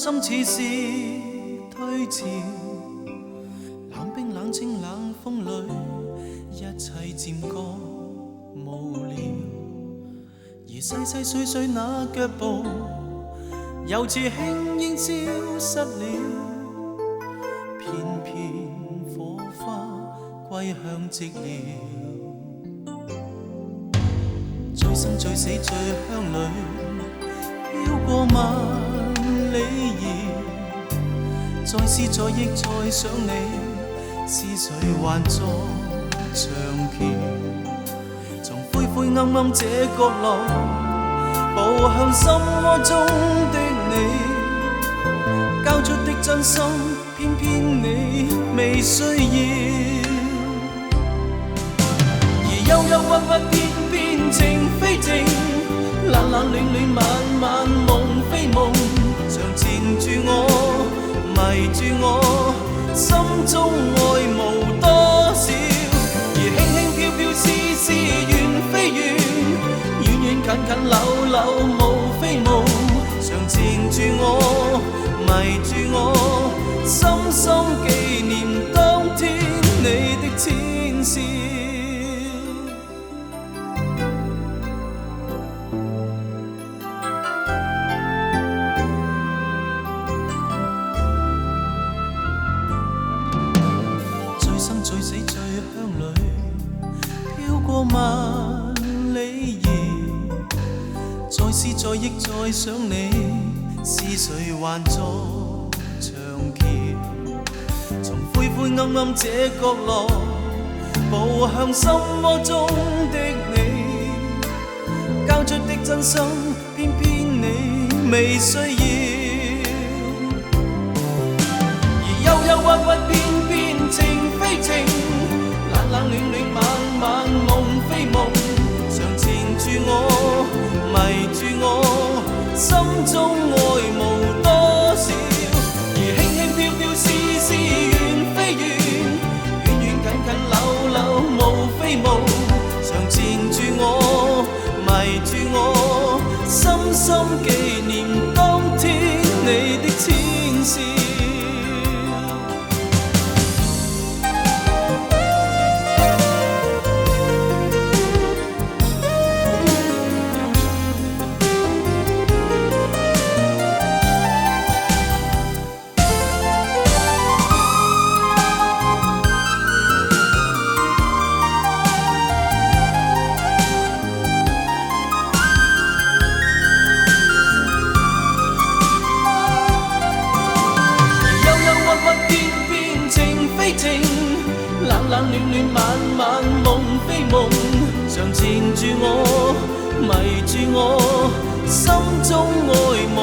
心似是退潮，冷冰冷清冷風裏，一切漸覺無聊。而細細碎碎那腳步，又似輕煙消失了，片片火花歸向寂寥。醉生醉死醉鄉裏，飄過萬里遙，再思再憶再想你，思緒還作長橋。從灰灰暗暗這角落，步向心窩中的你，交出的真心，偏偏你未需要。而憂憂鬱鬱偏偏情非情，冷冷暖暖漫漫夢非夢，常纏住我，迷住我，心中愛無多少。而輕輕飄飄絲絲緣非緣，遠遠近近縷縷無非夢，常纏住我，迷住我，深深紀念當天你的淺笑。醉死醉鄉裏，飄過萬里遙，再思再憶再想你，思緒還作長橋。從灰灰暗暗這角落，步向心窩中的你，交出的真心，偏偏你未需要。而憂憂鬱鬱偏偏情非情，冷冷暖暖漫漫夢非夢，常纏住我，迷住我，心中愛無多少。而輕輕飄飄絲絲緣非緣，遠遠近近縷縷無非夢，常纏住我，迷住我，深深紀念當天你的淺笑。冷冷暖暖漫漫夢非夢，常纏住我，迷住我，心中愛無